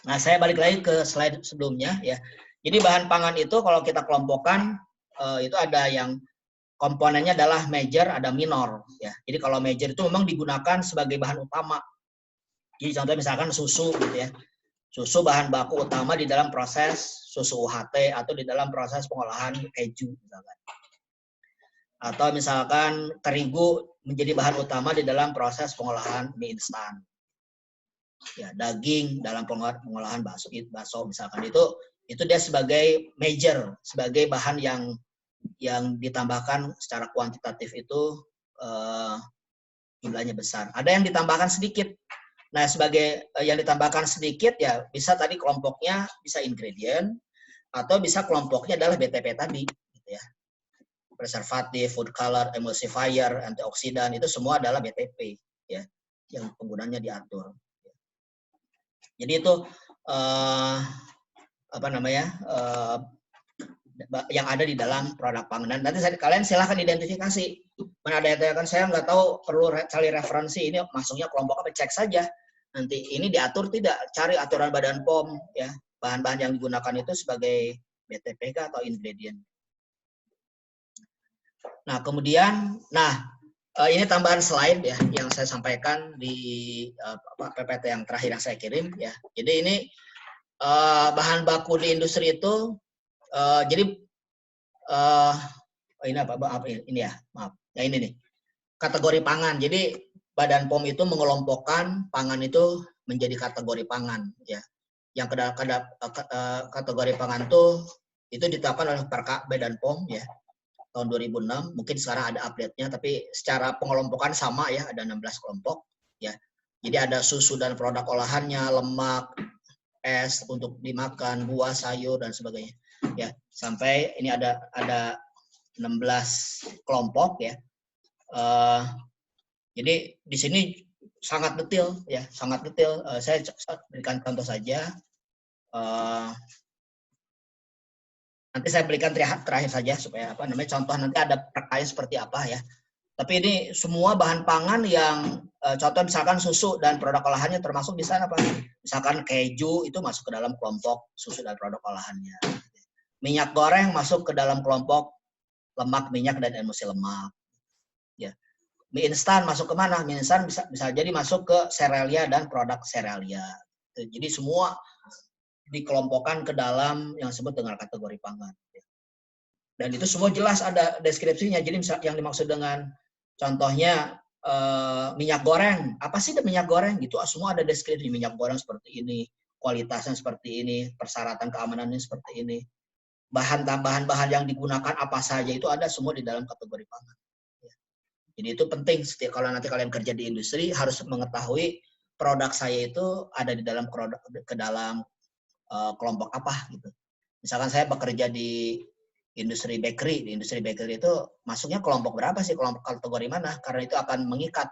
Nah, saya balik lagi ke slide sebelumnya ya. Jadi bahan pangan itu kalau kita kelompokkan itu ada yang komponennya adalah major, ada minor ya. Jadi kalau major itu memang digunakan sebagai bahan utama. Jadi contohnya misalkan susu gitu ya. Susu bahan baku utama di dalam proses susu UHT atau di dalam proses pengolahan keju misalkan. Atau misalkan terigu menjadi bahan utama di dalam proses pengolahan mie instan. Ya, daging dalam pengolahan bakso misalkan itu dia sebagai major, sebagai bahan yang ditambahkan secara kuantitatif itu jumlahnya besar. Ada yang ditambahkan sedikit. Nah, sebagai yang ditambahkan sedikit ya bisa tadi kelompoknya bisa ingredient atau bisa kelompoknya adalah BTP tadi gitu ya. Preservatif, food color, emulsifier, antioksidan itu semua adalah BTP ya yang penggunanya diatur. Jadi itu yang ada di dalam produk pangan. Nanti kalian silahkan identifikasi. Mana ada yang saya nggak tahu perlu cari referensi ini masuknya kelompok apa, cek saja. Nanti ini diatur tidak, cari aturan Badan POM ya, bahan-bahan yang digunakan itu sebagai BTPK atau ingredient. Nah, kemudian ini tambahan slide ya yang saya sampaikan di PPT yang terakhir yang saya kirim ya. Jadi ini bahan baku di industri itu jadi ini apa ini ya, maaf. Ya ini nih. Kategori pangan. Jadi Badan POM itu mengelompokkan pangan itu menjadi kategori pangan ya. Yang kategori pangan itu ditetapkan oleh Perka Badan POM ya tahun 2006. Mungkin sekarang ada update-nya tapi secara pengelompokan sama ya, ada 16 kelompok ya. Jadi ada susu dan produk olahannya, lemak, es untuk dimakan, buah, sayur dan sebagainya. Ya, sampai ini ada 16 kelompok ya. Jadi di sini sangat detail ya, sangat detail. Saya berikan contoh saja. Nanti saya berikan terakhir saja supaya contoh nanti ada perkaya seperti apa ya. Tapi ini semua bahan pangan yang contoh misalkan susu dan produk olahannya termasuk di sana Pak. Misalkan keju itu masuk ke dalam kelompok susu dan produk olahannya. Minyak goreng masuk ke dalam kelompok lemak, minyak dan emulsi lemak. Ya. Mie instan masuk ke mana? Mie instan bisa jadi masuk ke serealia dan produk serealia. Jadi semua dikelompokkan ke dalam yang disebut dengan kategori pangan. Dan itu semua jelas ada deskripsinya. Jadi yang dimaksud dengan contohnya minyak goreng, apa sih minyak goreng? Gitu. Semua ada deskripsi minyak goreng seperti ini, kualitasnya seperti ini, persyaratan keamanannya seperti ini. Bahan yang digunakan apa saja itu ada semua di dalam kategori pangan. Jadi itu penting kalau nanti kalian kerja di industri harus mengetahui produk saya itu ada di dalam kelompok apa gitu. Misalkan saya bekerja di industri bakery itu masuknya kelompok berapa sih, kelompok kategori mana? Karena itu akan mengikat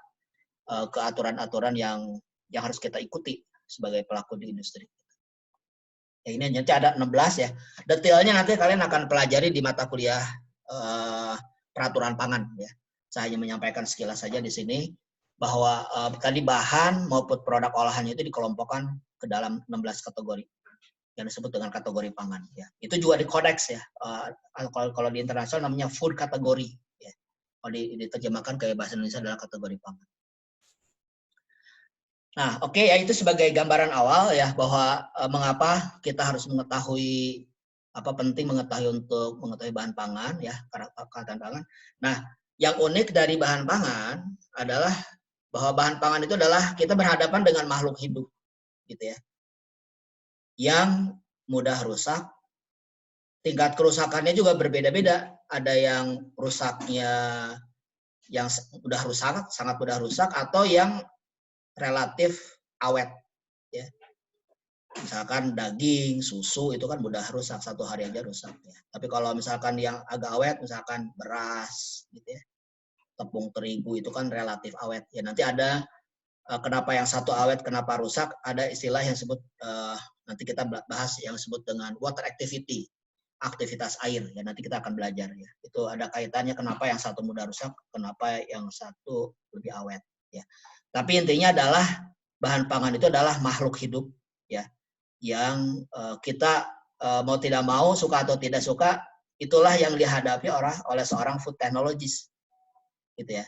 ke aturan-aturan yang harus kita ikuti sebagai pelaku di industri. Ya, ini nanti ada 16 ya. Detailnya nanti kalian akan pelajari di mata kuliah peraturan pangan ya. Saya hanya menyampaikan sekilas saja di sini bahwa tadi bahan maupun produk olahannya itu dikelompokkan ke dalam 16 kategori yang disebut dengan kategori pangan ya. Itu juga di kodeks ya. Kalau di internasional namanya food kategori ya. Kalau diterjemahkan ke bahasa Indonesia adalah kategori pangan. Nah, oke ya, itu sebagai gambaran awal ya bahwa mengapa kita harus mengetahui penting mengetahui bahan pangan ya, karakter pangan. Nah, yang unik dari bahan pangan adalah bahwa bahan pangan itu adalah kita berhadapan dengan makhluk hidup gitu ya. Yang mudah rusak, tingkat kerusakannya juga berbeda-beda. Ada yang rusaknya yang udah rusak, sangat mudah rusak, atau yang relatif awet ya. Misalkan daging, susu itu kan mudah rusak, 1 hari aja rusak ya. Tapi kalau misalkan yang agak awet, misalkan beras gitu ya, tepung terigu itu kan relatif awet ya. Nanti ada kenapa yang satu awet, kenapa rusak, ada istilah yang disebut nanti kita bahas yang disebut dengan water activity, aktivitas air ya. Nanti kita akan belajar ya. Itu ada kaitannya kenapa yang satu mudah rusak, kenapa yang satu lebih awet ya. Tapi intinya adalah bahan pangan itu adalah makhluk hidup ya, yang kita mau tidak mau, suka atau tidak suka, itulah yang dihadapi oleh seorang food technologist, gitu ya.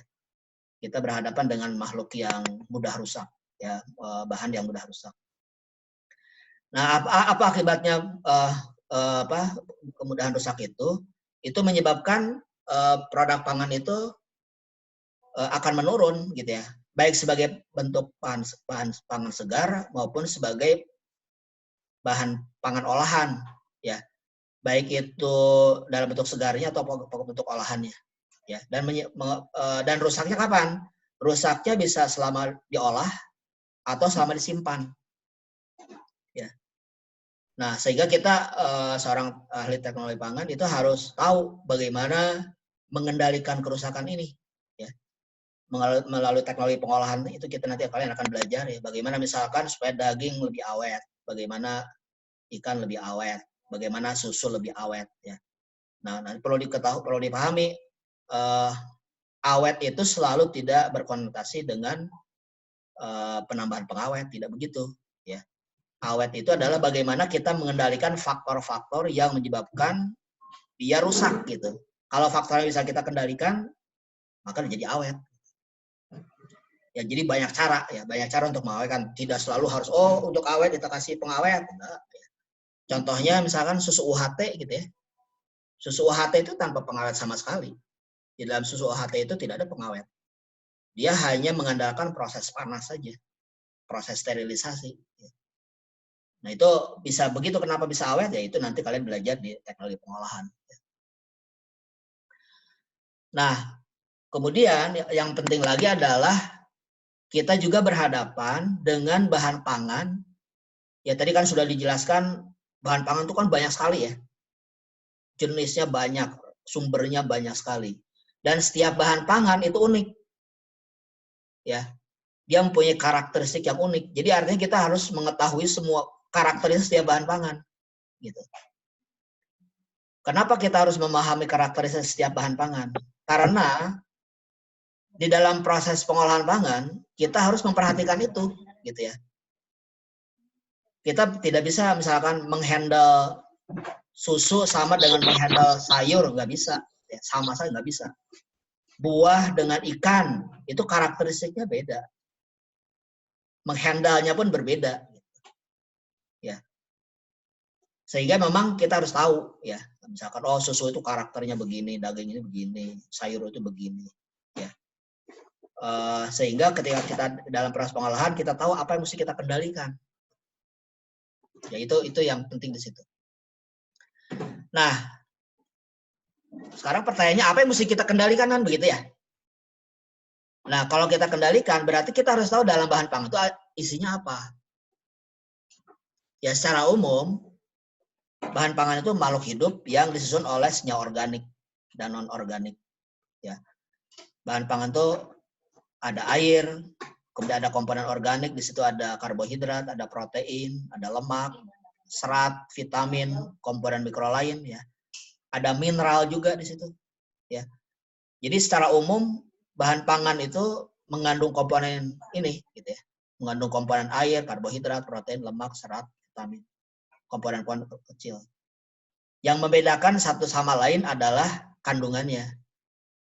Kita berhadapan dengan makhluk yang mudah rusak, ya, bahan yang mudah rusak. Nah, apa akibatnya kemudahan rusak itu? Itu menyebabkan produk pangan itu akan menurun, gitu ya. Baik sebagai bentuk pangan segar maupun sebagai bahan pangan olahan, ya. Baik itu dalam bentuk segarnya atau bentuk olahannya, ya. Dan rusaknya kapan? Rusaknya bisa selama diolah atau selama disimpan, ya. Nah, sehingga kita seorang ahli teknologi pangan itu harus tahu bagaimana mengendalikan kerusakan ini, ya. Melalui teknologi pengolahan itu kita nanti kalian akan belajar, ya, bagaimana misalkan supaya daging lebih awet, bagaimana ikan lebih awet, bagaimana susu lebih awet, ya. Nah, perlu dipahami, awet itu selalu tidak berkonotasi dengan penambahan pengawet, tidak begitu, ya. Awet itu adalah bagaimana kita mengendalikan faktor-faktor yang menyebabkan dia rusak, gitu. Kalau faktornya bisa kita kendalikan, maka jadi awet. Ya, jadi banyak cara untuk mengawetkan. Tidak selalu harus untuk awet kita kasih pengawet. Nah, ya. Contohnya misalkan susu UHT, gitu ya. Susu UHT itu tanpa pengawet sama sekali. Di dalam susu UHT itu tidak ada pengawet. Dia hanya mengandalkan proses panas saja, proses sterilisasi. Nah, itu bisa begitu. Kenapa bisa awet? Ya itu nanti kalian belajar di teknologi pengolahan. Nah, kemudian yang penting lagi adalah kita juga berhadapan dengan bahan pangan. Ya tadi kan sudah dijelaskan, bahan pangan itu kan banyak sekali, ya. Jenisnya banyak, sumbernya banyak sekali. Dan setiap bahan pangan itu unik. Ya. Dia mempunyai karakteristik yang unik. Jadi artinya kita harus mengetahui semua karakteristik setiap bahan pangan, gitu. Kenapa kita harus memahami karakteristik setiap bahan pangan? Karena di dalam proses pengolahan pangan kita harus memperhatikan itu, gitu ya. Kita tidak bisa misalkan menghandle susu sama dengan menghandle sayur, nggak bisa, ya, sama saja nggak bisa. Buah dengan ikan itu karakteristiknya beda, menghandle-nya pun berbeda, ya. Sehingga memang kita harus tahu, ya, misalkan susu itu karakternya begini, daging ini begini, sayur itu begini, ya. Sehingga ketika kita dalam proses pengolahan kita tahu apa yang mesti kita kendalikan, ya. Itu yang penting di situ. Nah, sekarang pertanyaannya apa yang mesti kita kendalikan, kan begitu, ya. Nah, kalau kita kendalikan berarti kita harus tahu dalam bahan pangan itu isinya apa. Ya, secara umum bahan pangan itu makhluk hidup yang disusun oleh senyawa organik dan non organik, ya. Bahan pangan itu ada air, kemudian ada komponen organik, di situ ada karbohidrat, ada protein, ada lemak, serat, vitamin, komponen mikro lain, ya. Ada mineral juga di situ, ya. Jadi secara umum bahan pangan itu mengandung komponen ini, gitu ya. Mengandung komponen air, karbohidrat, protein, lemak, serat, vitamin. Komponen kecil. Yang membedakan satu sama lain adalah kandungannya.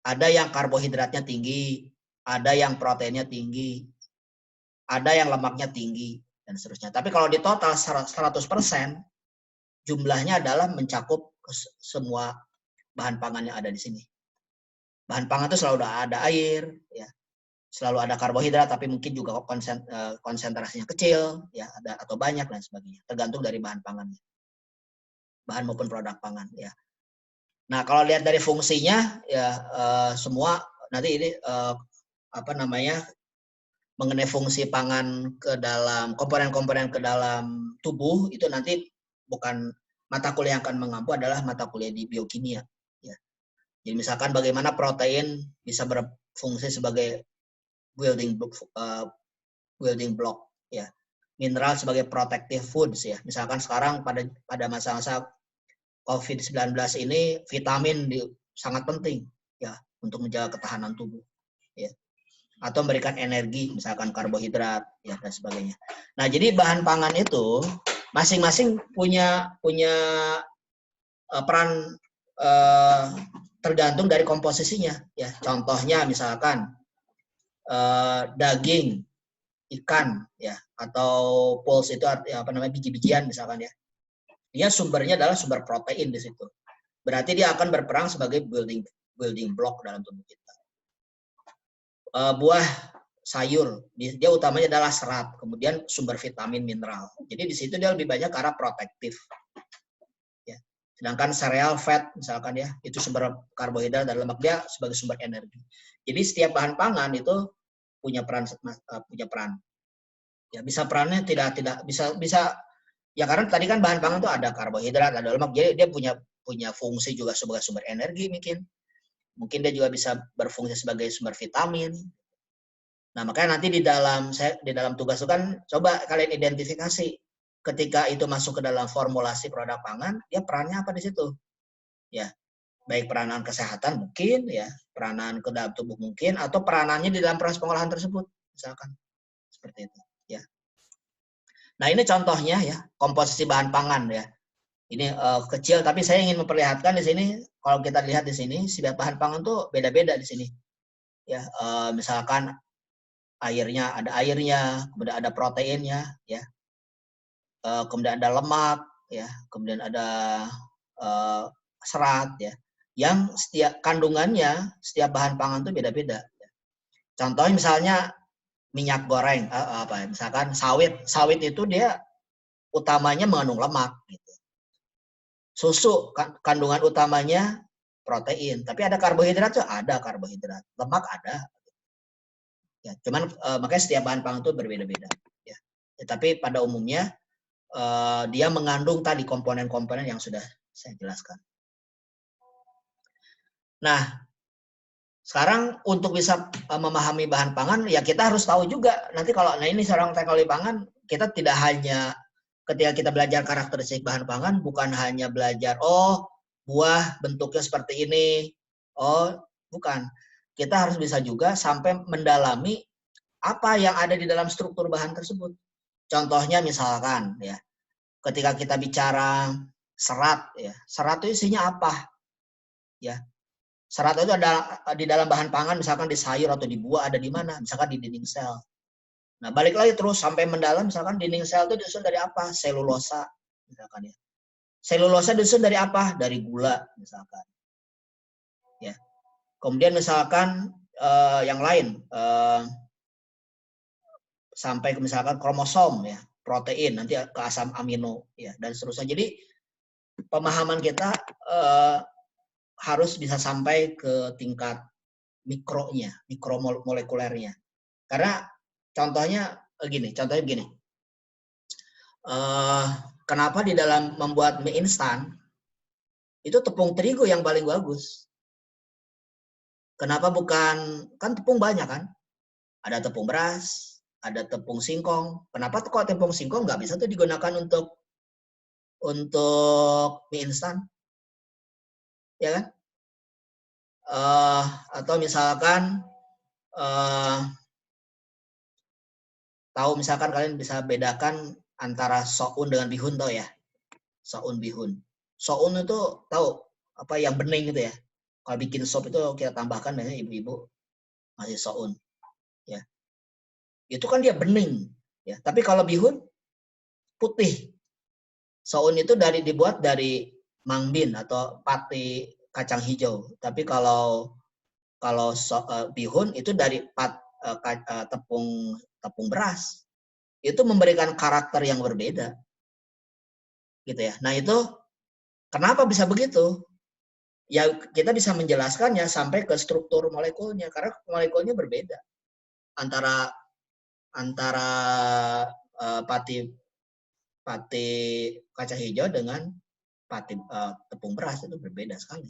Ada yang karbohidratnya tinggi, ada yang proteinnya tinggi, ada yang lemaknya tinggi, dan seterusnya. Tapi kalau di total 100%, jumlahnya adalah mencakup semua bahan pangan yang ada di sini. Bahan pangan itu selalu ada air, ya. Selalu ada karbohidrat, tapi mungkin juga konsentrasinya kecil, ya, ada atau banyak dan sebagainya, tergantung dari bahan pangannya, bahan maupun produk pangan, ya. Nah, kalau lihat dari fungsinya, ya, semua nanti ini mengenai fungsi pangan ke dalam komponen-komponen ke dalam tubuh itu nanti bukan mata kuliah yang akan mengampu, adalah mata kuliah di biokimia, ya. Jadi misalkan bagaimana protein bisa berfungsi sebagai building block, ya. Mineral sebagai protective foods, ya. Misalkan sekarang pada masa-masa COVID-19 ini vitamin sangat penting, ya, untuk menjaga ketahanan tubuh, ya. Atau memberikan energi, misalkan karbohidrat, ya, dan sebagainya. Nah, jadi bahan pangan itu masing-masing punya peran tergantung dari komposisinya ya. Contohnya misalkan daging, ikan ya, atau pulse itu apa namanya, biji-bijian misalkan ya. Dia sumbernya adalah sumber protein di situ. Berarti dia akan berperan sebagai building block dalam tubuh kita. Buah, sayur, dia utamanya adalah serat, kemudian sumber vitamin, mineral. Jadi di situ dia lebih banyak ke arah protektif. Ya. Sedangkan sereal, fat misalkan ya, itu sumber karbohidrat dan lemak, dia sebagai sumber energi. Jadi setiap bahan pangan itu punya peran. Ya, bisa perannya tidak bisa ya, karena tadi kan bahan pangan itu ada karbohidrat, ada lemak, jadi dia punya fungsi juga sebagai sumber energi mungkin dia juga bisa berfungsi sebagai sumber vitamin. Nah, makanya nanti di dalam tugas itu kan coba kalian identifikasi ketika itu masuk ke dalam formulasi produk pangan, dia perannya apa di situ? Ya, baik peranan kesehatan mungkin ya, peranan ke dalam tubuh mungkin, atau peranannya di dalam proses pengolahan tersebut, misalkan seperti itu ya. Nah, ini contohnya ya, komposisi bahan pangan ya. Ini kecil, tapi saya ingin memperlihatkan di sini, kalau kita lihat di sini, setiap bahan pangan tuh beda-beda di sini. Ya, misalkan airnya, kemudian ada proteinnya, ya, kemudian ada lemak, ya, kemudian ada serat, ya, yang setiap kandungannya, setiap bahan pangan tuh beda-beda. Ya. Contohnya misalnya minyak goreng, misalkan sawit itu dia utamanya mengandung lemak, gitu. Susu kandungan utamanya protein, tapi ada karbohidrat tuh, ada karbohidrat, lemak ada. Ya, cuman makanya setiap bahan pangan itu berbeda-beda. Ya. Tapi pada umumnya dia mengandung tadi komponen-komponen yang sudah saya jelaskan. Nah, sekarang untuk bisa memahami bahan pangan, ya kita harus tahu juga nanti kalau ini seorang teknologi pangan, kita tidak hanya ketika kita belajar karakteristik bahan pangan, bukan hanya belajar, oh buah bentuknya seperti ini, oh bukan. Kita harus bisa juga sampai mendalami apa yang ada di dalam struktur bahan tersebut. Contohnya misalkan ya, ketika kita bicara serat ya, serat itu isinya apa? Ya. Serat itu ada di dalam bahan pangan, misalkan di sayur atau di buah, ada di mana? Misalkan di dinding sel. Nah, balik lagi terus sampai mendalam, misalkan dinding sel itu disusun dari apa? Selulosa, misalkan ya. Selulosa disusun dari apa? Dari gula, misalkan. Ya. Kemudian misalkan yang lain, sampai ke misalkan kromosom ya, protein, nanti ke asam amino ya, dan seterusnya. Jadi pemahaman kita harus bisa sampai ke tingkat mikronya, mikromolekulernya. Karena contohnya begini, kenapa di dalam membuat mie instan itu tepung terigu yang paling bagus? Kenapa bukan, kan tepung banyak kan? Ada tepung beras, ada tepung singkong. Kenapa kok tepung singkong nggak bisa tuh digunakan untuk mie instan? Ya kan? Atau misalkan tahu, misalkan kalian bisa bedakan antara soun dengan bihun, tau ya? Soun bihun. Soun itu tahu apa yang bening gitu ya? Kalau bikin sop itu kita tambahkan, biasanya ibu-ibu masih soun, ya. Itu kan dia bening, ya. Tapi kalau bihun putih. Soun itu dibuat dari mangbin atau pati kacang hijau. Tapi kalau bihun itu dari tepung beras. Itu memberikan karakter yang berbeda, gitu ya. Nah, itu kenapa bisa begitu? Ya, kita bisa menjelaskannya sampai ke struktur molekulnya, karena molekulnya berbeda antara pati kacang hijau dengan pati tepung beras, itu berbeda sekali.